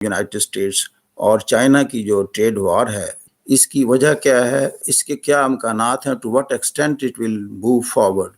United States اور China کی جو ٹریڈ وار ہے، اس کی وجہ کیا ہے، اس کے کیا امکانات ہیں، to what extent it will move forward,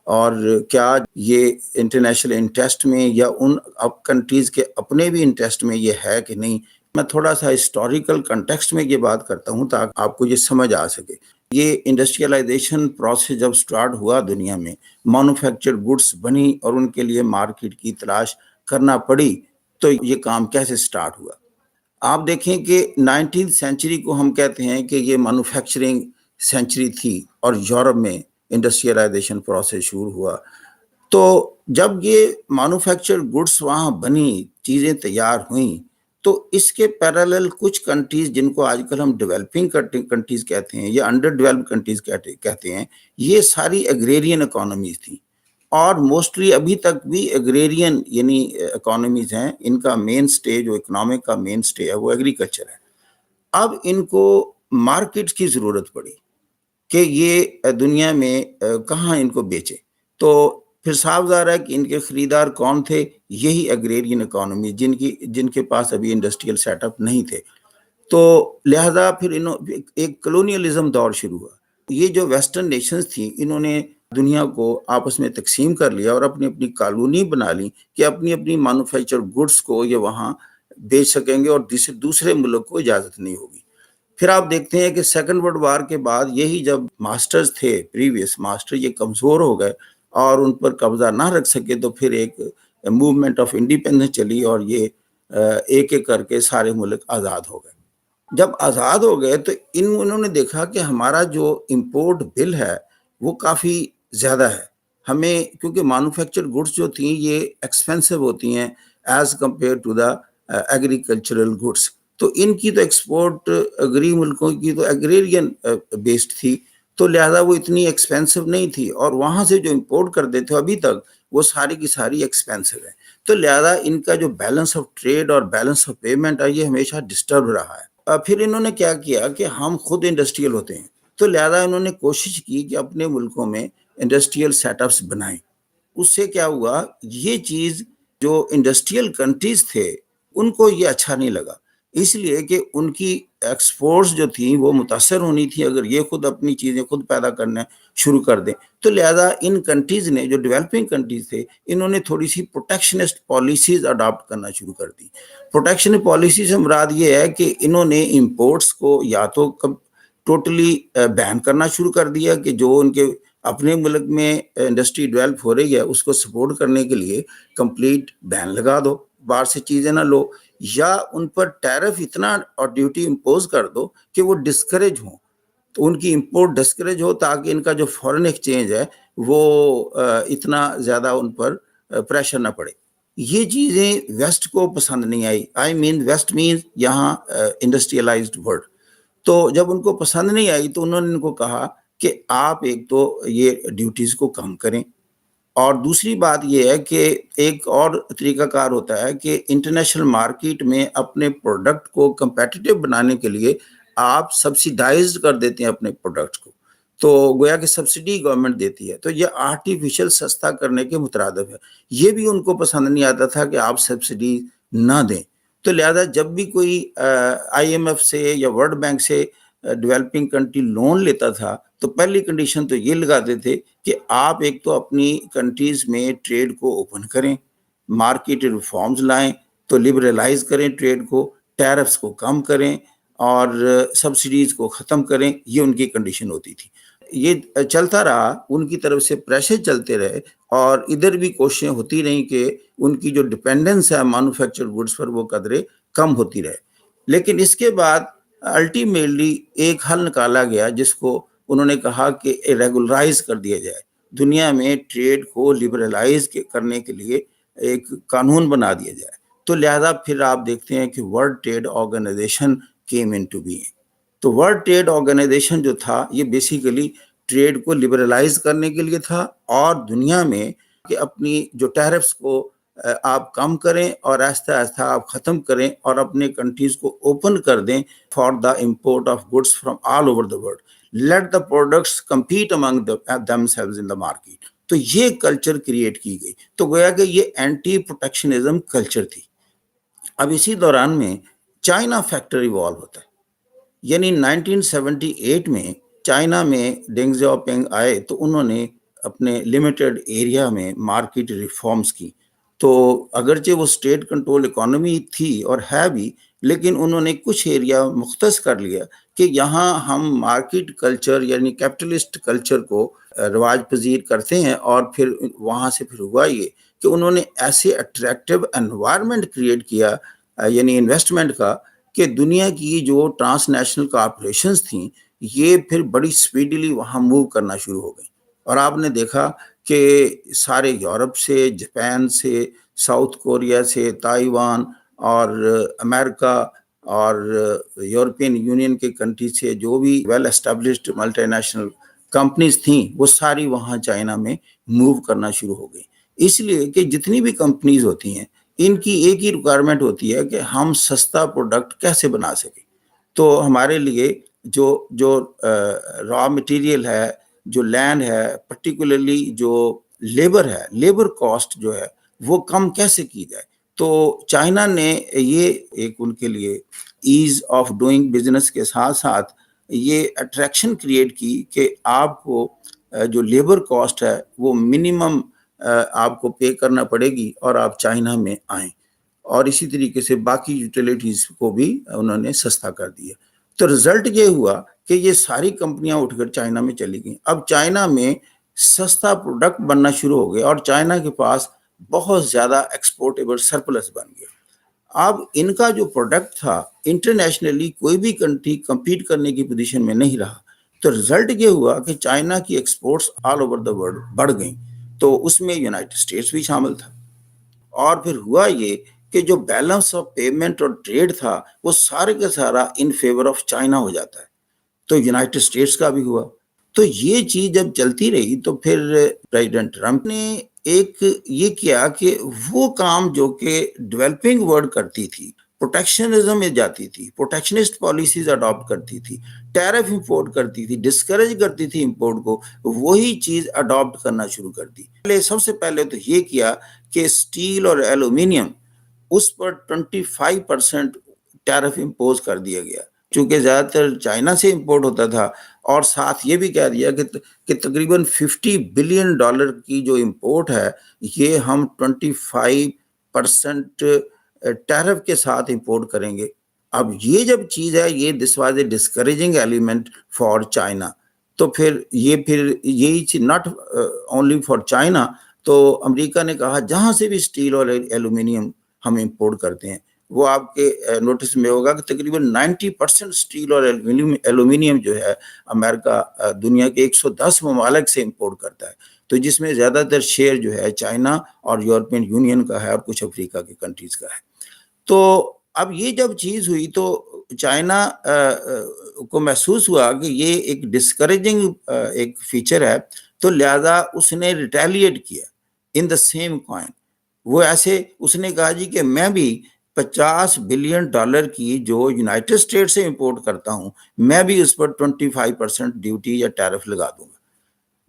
اور کیا یہ انٹرنیشنل انٹرسٹ میں یا ان کنٹریز کے اپنے بھی انٹرسٹ میں یہ ہے کہ نہیں۔ میں تھوڑا سا ہسٹوریکل کنٹیکسٹ میں یہ بات کرتا ہوں تاکہ آپ کو یہ سمجھ آ سکے۔ یہ انڈسٹریلائزیشن پروسیس جب سٹارٹ ہوا دنیا میں، مینوفیکچرڈ گڈس بنی اور ان کے لیے مارکیٹ کی تلاش کرنا پڑی، تو یہ کام کیسے سٹارٹ ہوا؟ آپ دیکھیں کہ 19 سینچری کو ہم کہتے ہیں کہ یہ مینوفیکچرنگ سینچری تھی اور یورپ میں انڈسٹریلائزیشن پروسیس شروع ہوا۔ تو جب یہ مینوفیکچرڈ گڈس وہاں بنی، چیزیں تیار ہوئیں، تو اس کے پیرالل کچھ کنٹریز جن کو آج کل ہم ڈیولپنگ کنٹریز کہتے ہیں یا انڈر ڈیولپڈ کنٹریز کہتے ہیں، یہ ساری ایگریرین اکانومیز تھیں، اور موسٹلی ابھی تک بھی ایگریرین یعنی اکانومیز ہیں۔ ان کا مین سٹے، جو اکنامک کا مین سٹے ہے، وہ ایگریکلچر ہے۔ اب ان کو مارکیٹ کی ضرورت پڑی کہ یہ دنیا میں کہاں ان کو بیچے، تو پھر صاف ظاہر ہے کہ ان کے خریدار کون تھے؟ یہی ایگریرین اکانومی جن کے پاس ابھی انڈسٹریل سیٹ اپ نہیں تھے۔ تو لہذا پھر ایک کلونیلزم دور شروع ہوا۔ یہ جو ویسٹرن نیشنز تھیں، انہوں نے دنیا کو آپس میں تقسیم کر لیا اور اپنی اپنی کالونی بنا لی کہ اپنی اپنی مینوفیکچر گڈس کو یہ وہاں بیچ سکیں گے اور دوسرے ملک کو اجازت نہیں ہوگی۔ پھر آپ دیکھتے ہیں کہ سیکنڈ ورلڈ وار کے بعد یہی جب ماسٹرز تھے، پریویس ماسٹر، یہ کمزور ہو گئے اور ان پر قبضہ نہ رکھ سکے، تو پھر ایک موومنٹ آف انڈیپینڈنس چلی اور یہ ایک ایک کر کے سارے ملک آزاد ہو گئے۔ جب آزاد ہو گئے تو انہوں نے دیکھا کہ ہمارا جو امپورٹ بل ہے وہ کافی زیادہ ہے ہمیں، کیونکہ مینوفیکچرڈ گڈس جو تھیں یہ ایکسپینسو ہوتی ہیں as compare to the agricultural goods. تو ان کی تو ایکسپورٹ اگری ملکوں کی تو ایگریرین بیسڈ تھی، تو لہذا وہ اتنی ایکسپینسو نہیں تھی، اور وہاں سے جو امپورٹ کرتے تھے ابھی تک وہ ساری کی ساری ایکسپینسو ہے۔ تو لہذا ان کا جو بیلنس آف ٹریڈ اور بیلنس آف پیمنٹ ہے، یہ ہمیشہ ڈسٹرب رہا ہے۔ پھر انہوں نے کیا کیا کہ ہم خود انڈسٹریل ہوتے ہیں، تو لہذا انہوں نے کوشش کی کہ اپنے ملکوں میں انڈسٹریل سیٹ اپس بنائیں۔ اس سے کیا ہوا، یہ چیز جو انڈسٹریل کنٹریز تھے ان کو یہ اچھا نہیں لگا، اس لیے کہ ان کی ایکسپورٹس جو تھیں وہ متاثر ہونی تھی اگر یہ خود اپنی چیزیں خود پیدا کرنا شروع کر دیں۔ تو لہذا ان کنٹریز نے، جو ڈیولپنگ کنٹریز تھے، انہوں نے تھوڑی سی پروٹیکشنسٹ پالیسیز اڈاپٹ کرنا شروع کر دی۔ پروٹیکشن پالیسی سے مراد یہ ہے کہ انہوں نے امپورٹس کو یا تو ٹوٹلی بین کرنا شروع کر دیا کہ جو ان کے اپنے ملک میں انڈسٹری ڈیولپ ہو رہی ہے اس کو سپورٹ کرنے کے لیے کمپلیٹ بین لگا دو، باہر سے چیزیں نہ لو، یا ان پر ٹیرف اتنا اور ڈیوٹی امپوز کر دو کہ وہ ڈسکریج ہوں، تو ان کی امپورٹ ڈسکریج ہو تاکہ ان کا جو فورن ایکسچینج ہے وہ اتنا زیادہ ان پر پریشر نہ پڑے۔ یہ چیزیں ویسٹ کو پسند نہیں آئی، آئی مین ویسٹ مینز یہاں انڈسٹریلائزڈ ورلڈ۔ تو جب ان کو پسند نہیں آئی تو انہوں نے ان کو کہا کہ آپ ایک تو یہ ڈیوٹیز کو کم کریں، اور دوسری بات یہ ہے کہ ایک اور طریقہ کار ہوتا ہے کہ انٹرنیشنل مارکیٹ میں اپنے پروڈکٹ کو کمپیٹیٹیو بنانے کے لیے آپ سبسیڈائز کر دیتے ہیں اپنے پروڈکٹ کو، تو گویا کہ سبسڈی گورنمنٹ دیتی ہے، تو یہ آرٹیفیشل سستا کرنے کے مترادف ہے۔ یہ بھی ان کو پسند نہیں آتا تھا کہ آپ سبسڈی نہ دیں، تو لہذا جب بھی کوئی آئی ایم ایف سے یا ورلڈ بینک سے ڈیولپنگ کنٹری لون لیتا تھا تو پہلی کنڈیشن تو یہ لگاتے تھے کہ آپ ایک تو اپنی کنٹریز میں ٹریڈ کو اوپن کریں، مارکیٹ ریفارمز لائیں، تو لبرلائز کریں ٹریڈ کو، ٹیرفز کو کم کریں اور سبسڈیز کو ختم کریں، یہ ان کی کنڈیشن ہوتی تھی۔ یہ چلتا رہا، ان کی طرف سے پریشر چلتے رہے، اور ادھر بھی کوششیں ہوتی رہیں کہ ان کی جو ڈیپینڈنس ہے مینوفیکچر گڈس پر وہ قدرے کم ہوتی رہے۔ لیکن اس کے بعد الٹیمیٹلی ایک حل نکالا گیا جس کو انہوں نے کہا کہ ریگولرائز کر دیا جائے، دنیا میں ٹریڈ کو لبرلائز کرنے کے لیے ایک قانون بنا دیا جائے۔ تو لہذا پھر آپ دیکھتے ہیں کہ World Trade Organization came into being. تو ورلڈ ٹریڈ آرگنائزیشن جو تھا یہ بیسیکلی ٹریڈ کو لبرلائز کرنے کے لیے تھا، اور دنیا میں کہ اپنی جو ٹیرفز کو آپ کم کریں اور آہستہ آہستہ آپ ختم کریں اور اپنے کنٹریز کو اوپن کر دیں for the import of goods from all over the world, let the products compete among them selves in the market. تو یہ کلچر کریٹ کی گئی، تو گویا کہ یہ اینٹی پروٹیکشنزم کلچر تھی۔ اب اسی دوران میں چائنا فیکٹر ایوالو ہوتا ہے، یعنی 1978 میں چائنا میں ڈینگ زیاؤ پنگ آئے تو انہوں نے اپنے لمیٹڈ ایریا میں مارکیٹ ریفارمز کی. تو اگرچہ وہ اسٹیٹ کنٹرول اکانومی تھی اور ہے بھی، لیکن انہوں نے کچھ ایریا مختص کر لیا کہ یہاں ہم مارکیٹ کلچر یعنی کیپٹلسٹ کلچر کو رواج پذیر کرتے ہیں. اور پھر وہاں سے پھر ہوا یہ کہ انہوں نے ایسے اٹریکٹیو انوائرمنٹ کریٹ کیا یعنی انویسٹمنٹ کا، کہ دنیا کی جو ٹرانس نیشنل کارپوریشنز تھیں یہ پھر بڑی سپیڈلی وہاں موو کرنا شروع ہو گئی. اور آپ نے دیکھا کہ سارے یورپ سے، جاپان سے، ساؤتھ کوریا سے، تائیوان اور امریکہ اور یورپین یونین کے کنٹری سے جو بھی well established multinational companies تھیں وہ ساری وہاں چائنا میں موو کرنا شروع ہو گئی. اس لیے کہ جتنی بھی کمپنیز ہوتی ہیں ان کی ایک ہی ریکوائرمنٹ ہوتی ہے کہ ہم سستا پروڈکٹ کیسے بنا سکیں. تو ہمارے لیے جو را مٹیریل ہے، جو لینڈ ہے، پرٹیکولرلی جو لیبر ہے، لیبر کاسٹ جو ہے وہ کم کیسے کی جائے. تو چائنا نے یہ ایک ان کے لیے ایز آف ڈوئنگ بزنس کے ساتھ ساتھ یہ اٹریکشن کریٹ کی کہ آپ کو جو لیبر کاسٹ ہے وہ منیمم آپ کو پے کرنا پڑے گی اور آپ چائنا میں آئیں. اور اسی طریقے سے باقی یوٹیلیٹیز کو بھی انہوں نے سستا کر دیا. تو رزلٹ یہ ہوا کہ یہ ساری کمپنیاں اٹھ کر چائنا میں چلی گئیں. اب چائنا میں سستا پروڈکٹ بننا شروع ہو گیا اور چائنا کے پاس بہت زیادہ ایکسپورٹیبل سرپلس بن گیا. اب ان کا جو پروڈکٹ تھا انٹرنیشنلی کوئی بھی کنٹری کمپیٹ کرنے کی پوزیشن میں نہیں رہا. تو رزلٹ یہ ہوا کہ چائنا کی exports all over the world بڑھ گئیں. تو اس میں یونائٹڈ اسٹیٹس بھی شامل تھا. اور پھر ہوا یہ کہ جو بیلنس آف پیمنٹ اور ٹریڈ تھا وہ سارے کا سارا ان فیور آف چائنا ہو جاتا ہے. تو یونائٹڈ اسٹیٹس کا بھی ہوا. تو یہ چیز جب چلتی رہی تو پھر پریزیڈنٹ ٹرمپ نے ایک یہ کیا کہ وہ کام جو کہ ڈیولپنگ ورلڈ کرتی تھی، پروٹیکشنزم میں جاتی تھی، پروٹیکشنسٹ پالیسیز اڈاپٹ کرتی تھی، ٹیرف امپورٹ کرتی تھی، ڈسکریج کرتی تھی امپورٹ کو، وہی چیز اڈاپٹ کرنا شروع کر دی. سب سے پہلے تو یہ کیا کہ اسٹیل اور ایلومینیم اس پر 25% ٹیرف امپوز کر دیا گیا، چونکہ زیادہ تر چائنا سے امپورٹ ہوتا تھا. اور ساتھ یہ بھی کہہ دیا کہ تقریباً $50 بلین کی جو امپورٹ ہے یہ ہم 25% ٹیرف کے ساتھ امپورٹ کریں گے. اب یہ جب چیز ہے یہ this was a discouraging element for China. تو پھر یہی چیز ناٹ اونلی فار چائنا. تو امریکہ نے کہا جہاں سے بھی اسٹیل اور ایلومینیم ہم امپورٹ کرتے ہیں، وہ آپ کے نوٹس میں ہوگا کہ تقریباً 90% اسٹیل اور ایلومینیم جو ہے امریکہ دنیا کے 110 ممالک سے امپورٹ کرتا ہے. تو جس میں زیادہ تر شیئر جو ہے چائنا اور یورپین یونین کا ہے اور کچھ افریقہ کے کنٹریز کا ہے. تو اب یہ جب چیز ہوئی تو چائنا کو محسوس ہوا کہ یہ ایک ڈسکریجنگ ایک فیچر ہے، تو لہذا اس نے ریٹیلیٹ کیا ان دا سیم کوائن. وہ ایسے اس نے کہا جی کہ میں بھی $50 بلین کی جو یونائٹڈ اسٹیٹ سے امپورٹ کرتا ہوں میں بھی اس پر 25% ڈیوٹی یا ٹیرف لگا دوں گا.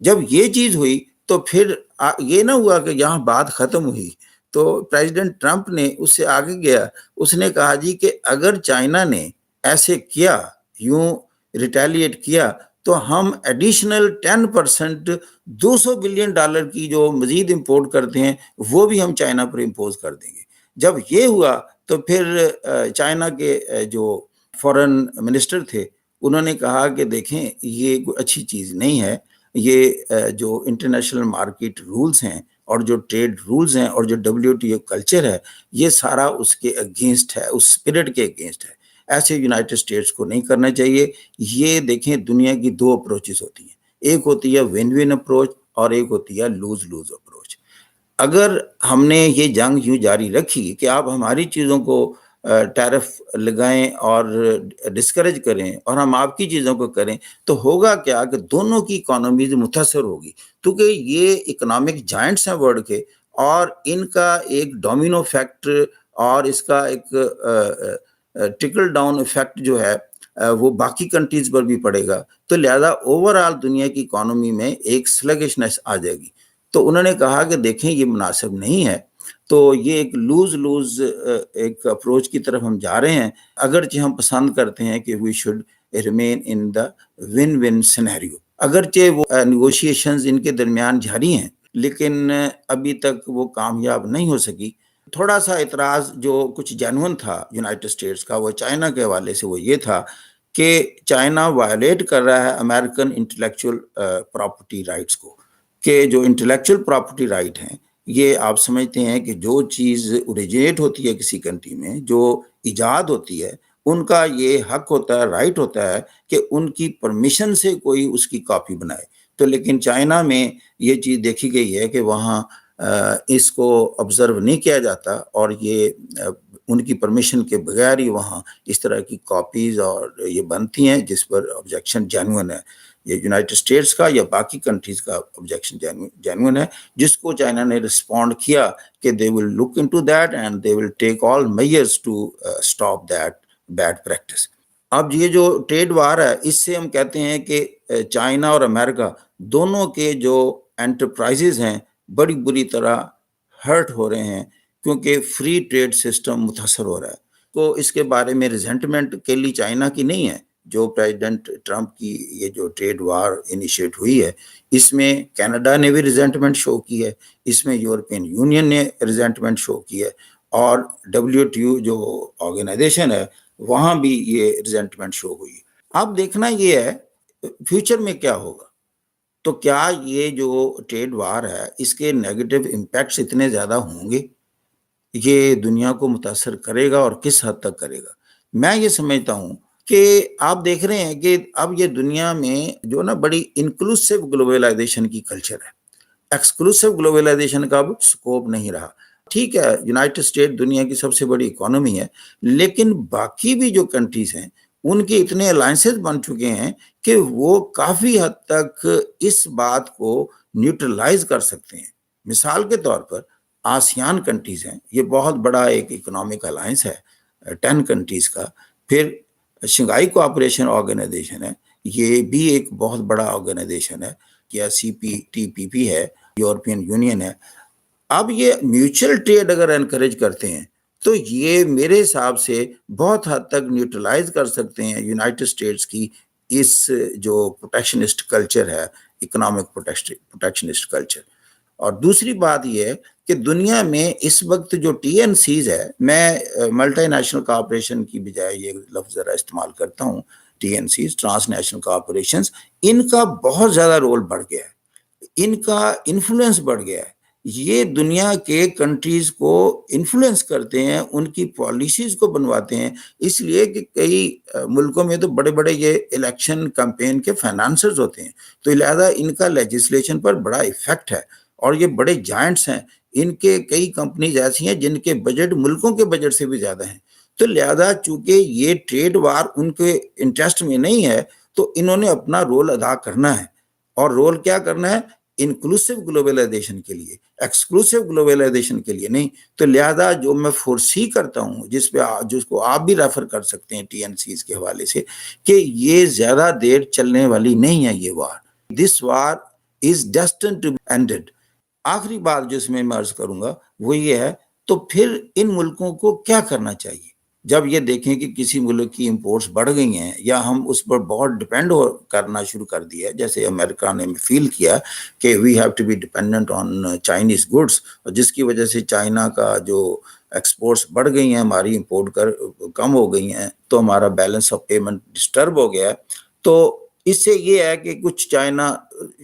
جب یہ چیز ہوئی تو پھر یہ نہ ہوا کہ یہاں بات ختم ہوئی. تو پریزیڈنٹ ٹرمپ نے اس سے آگے گیا، اس نے کہا جی کہ اگر چائنا نے ایسے کیا، یوں ریٹیلیٹ کیا، تو ہم ایڈیشنل 10% $200 بلین کی جو مزید امپورٹ کرتے ہیں وہ بھی ہم چائنا پر امپوز کر دیں گے. جب یہ ہوا تو پھر چائنا کے جو فورن منسٹر تھے انہوں نے کہا کہ دیکھیں یہ کوئی اچھی چیز نہیں ہے. یہ جو انٹرنیشنل مارکیٹ رولز ہیں اور جو ٹریڈ رولز ہیں اور جو WTO کلچر ہے یہ سارا اس کے اگینسٹ ہے، اس اسپرٹ کے اگینسٹ ہے. ایسے یونائٹڈ اسٹیٹس کو نہیں کرنا چاہیے. یہ دیکھیں دنیا کی دو اپروچز ہوتی ہیں، ایک ہوتی ہے ون ون اپروچ اور ایک ہوتی ہے لوز لوز اپروچ. اگر ہم نے یہ جنگ یوں جاری رکھی کہ آپ ہماری چیزوں کو ٹیرف لگائیں اور ڈسکریج کریں اور ہم آپ کی چیزوں کو کریں، تو ہوگا کیا کہ دونوں کی اکانومیز متاثر ہوگی، کیونکہ یہ اکنامک جائنٹس ہیں ورلڈ کے اور ان کا ایک ڈومینو ایفیکٹ اور اس کا ایک ٹرکل ڈاؤن ایفیکٹ جو ہے وہ باقی کنٹریز پر بھی پڑے گا. تو لہذا اوور آل دنیا کی اکانومی میں ایک سلگشنس آ جائے گی. تو انہوں نے کہا کہ دیکھیں یہ مناسب نہیں ہے. تو یہ ایک لوز لوز ایک اپروچ کی طرف ہم جا رہے ہیں، اگرچہ ہم پسند کرتے ہیں کہ we should remain in the win win scenario, اگرچہ وہ نیگوشیشنز ان کے درمیان جاری ہیں لیکن ابھی تک وہ کامیاب نہیں ہو سکی۔ تھوڑا سا اعتراض جو کچھ جینون تھا یونائٹڈ اسٹیٹس کا، وہ چائنا کے حوالے سے، وہ یہ تھا کہ چائنا وائلیٹ کر رہا ہے امریکن انٹلیکچوئل پراپرٹی رائٹس کو، کہ جو انٹلیکچوئل پراپرٹی رائٹ ہیں، یہ آپ سمجھتے ہیں کہ جو چیز اوریجنیٹ ہوتی ہے کسی کنٹری میں، جو ایجاد ہوتی ہے، ان کا یہ حق ہوتا ہے، رائٹ ہوتا ہے کہ ان کی پرمیشن سے کوئی اس کی کاپی بنائے۔ تو لیکن چائنا میں یہ چیز دیکھی گئی ہے کہ وہاں اس کو آبزرو نہیں کیا جاتا، اور یہ ان کی پرمیشن کے بغیر ہی وہاں اس طرح کی کاپیز اور یہ بنتی ہیں، جس پر آبجیکشن جینوئن ہے۔ یہ یونائٹڈ اسٹیٹس کا یا باقی کنٹریز کا آبجیکشن جینوئن ہے، جس کو چائنا نے رسپونڈ کیا کہ they will look into that and they will take all measures to stop that bad practice۔ اب یہ جو ٹریڈ وار ہے، اس سے ہم کہتے ہیں کہ چائنا اور امریکہ دونوں کے جو انٹرپرائزز ہیں بڑی بری طرح ہرٹ ہو رہے ہیں، کیونکہ فری ٹریڈ سسٹم متاثر ہو رہا ہے۔ تو اس کے بارے میں ریزنٹمنٹ کے لیے چائنا کی نہیں ہے، جو پریزیڈنٹ ٹرمپ کی یہ جو ٹریڈ وار انیشیٹ ہوئی ہے، اس میں کینیڈا نے بھی ریزنٹمنٹ شو کی ہے، اس میں یورپین یونین نے ریزنٹمنٹ شو کی ہے، اور WTO جو آرگنائزیشن ہے وہاں بھی یہ ریزنٹمنٹ شو ہوئی۔ اب دیکھنا یہ ہے فیوچر میں کیا ہوگا۔ تو کیا یہ جو ٹریڈ وار ہے، اس کے نیگیٹو امپیکٹس اتنے زیادہ ہوں گے؟ یہ دنیا کو متاثر کرے گا اور کس حد تک کرے گا؟ میں یہ سمجھتا ہوں کہ آپ دیکھ رہے ہیں کہ اب یہ دنیا میں جو نا بڑی انکلوسیو گلوبلائزیشن کی کلچر ہے، ایکسکلوسیو گلوبلائزیشن کا اب سکوپ نہیں رہا۔ ٹھیک ہے، یونائٹڈ اسٹیٹ دنیا کی سب سے بڑی اکانومی ہے، لیکن باقی بھی جو کنٹریز ہیں ان کے اتنے الائنسز بن چکے ہیں کہ وہ کافی حد تک اس بات کو نیوٹرلائز کر سکتے ہیں۔ مثال کے طور پر آسیان کنٹریز ہیں، یہ بہت بڑا ایک اکنامک الائنس ہے 10 کنٹریز کا۔ پھر شنگھائی کوآپریشن آرگنائزیشن ہے، یہ بھی ایک بہت بڑا آرگنائزیشن ہے، یا CPTPP ہے، یورپین یونین ہے۔ اب یہ میوچل ٹریڈ اگر انکریج کرتے ہیں تو یہ میرے حساب سے بہت حد تک نیوٹرلائز کر سکتے ہیں یونائٹڈ اسٹیٹس کی اس جو پروٹیکشنسٹ کلچر ہے، اکنامک پروٹیکشنسٹ کلچر۔ اور دوسری بات یہ ہے کہ دنیا میں اس وقت جو TNCs ہے، میں ملٹی نیشنل کارپوریشن کی بجائے یہ لفظ ذرا استعمال کرتا ہوں، TNCs ٹرانس نیشنل کارپوریشنز، ان کا بہت زیادہ رول بڑھ گیا ہے، ان کا انفلوئنس بڑھ گیا ہے۔ یہ دنیا کے کنٹریز کو انفلوئنس کرتے ہیں، ان کی پالیسیز کو بنواتے ہیں، اس لیے کہ کئی ملکوں میں تو بڑے بڑے یہ الیکشن کمپین کے فائنانسرز ہوتے ہیں، تو لہذا ان کا لیجسلیشن پر بڑا ایفیکٹ ہے، اور یہ بڑے جائنٹس ہیں، ان کے کئی کمپنیز ایسی ہیں جن کے بجٹ ملکوں کے بجٹ سے بھی زیادہ ہیں۔ تو لہذا چونکہ یہ ٹریڈ وار ان کے انٹرسٹ میں نہیں ہے، تو انہوں نے اپنا رول ادا کرنا ہے، اور رول کیا کرنا ہے؟ انکلوسیو گلوبلائزیشن کے لیے، ایکسکلوسیو گلوبلائزیشن کے لیے نہیں۔ تو لہذا جو میں فورسی کرتا ہوں، جس کو آپ بھی ریفر کر سکتے ہیں TNCs کے حوالے سے، کہ یہ زیادہ دیر چلنے والی نہیں ہے یہ وار۔ دس وار از ڈیسٹنڈ ٹو بی اینڈڈ۔ آخری بات جو اس میں عرض کروں گا وہ یہ ہے، تو پھر ان ملکوں کو کیا کرنا چاہیے جب یہ دیکھیں کہ کسی ملک کی امپورٹس بڑھ گئی ہیں، یا ہم اس پر بہت ڈپینڈ کرنا شروع کر دیا، جیسے امریکہ نے فیل کیا کہ we have to be dependent on Chinese goods, جس کی وجہ سے چائنا کا جو ایکسپورٹس بڑھ گئی ہیں، ہماری امپورٹ کم ہو گئی ہیں، تو ہمارا بیلنس آف پیمنٹ ڈسٹرب ہو گیا ہے۔ تو اس سے یہ ہے کہ کچھ چائنا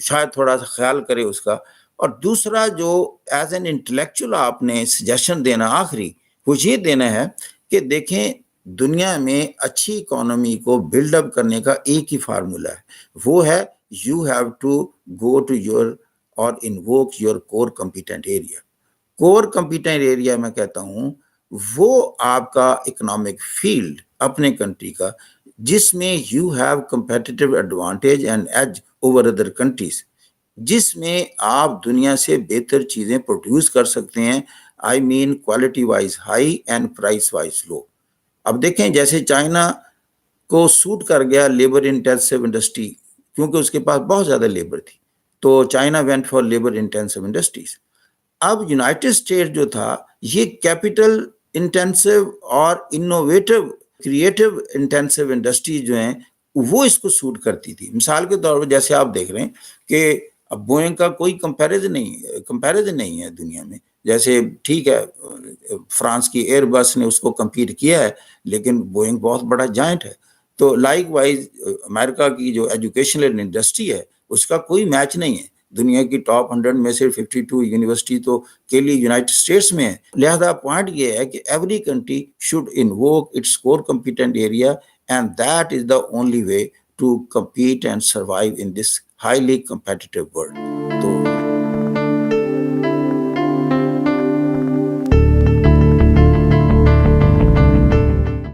شاید تھوڑا سا خیال کرے اس کا۔ اور دوسرا جو ایز این انٹلیکچوئل آپ نے سجیشن دینا آخری، وہ یہ دینا ہے کہ دیکھیں دنیا میں اچھی اکانومی کو بلڈ اپ کرنے کا ایک ہی فارمولا ہے، وہ ہے you have to go to your اور invoke your core competent area. Core competent area میں کہتا ہوں وہ آپ کا اکنامک فیلڈ اپنے کنٹری کا، جس میں you have competitive advantage and edge over other countries, جس میں آپ دنیا سے بہتر چیزیں پروڈیوس کر سکتے ہیں، I mean quality wise high and price wise low. اب دیکھیں جیسے چائنا کو سوٹ کر گیا لیبر انٹینسو انڈسٹری، کیونکہ اس کے پاس بہت زیادہ لیبر تھی، تو China went for labour intensive industries. اب یونائٹڈ اسٹیٹ جو تھا یہ کیپٹل انٹینسو اور انوویٹو کریٹو انٹینسو انڈسٹری جو ہیں وہ اس کو سوٹ کرتی تھی. مثال کے طور پر جیسے آپ دیکھ رہے ہیں کہ اب بوئنگ کا کوئی کمپیریزن نہیں ہے دنیا میں. جیسے ٹھیک ہے فرانس کی ایئر بس نے اس کو کمپیٹ کیا ہے لیکن بوئنگ بہت بڑا جائنٹ ہے. تو لائک وائز امریکہ کی جو ایجوکیشنل انڈسٹری ہے اس کا کوئی میچ نہیں ہے. دنیا کی ٹاپ 100 میں سے 52 یونیورسٹی تو کے لیے یونائٹڈ اسٹیٹس میں ہے. لہذا پوائنٹ یہ ہے کہ every country should invoke its core competent area and that is the only way to compete and survive in this highly competitive world.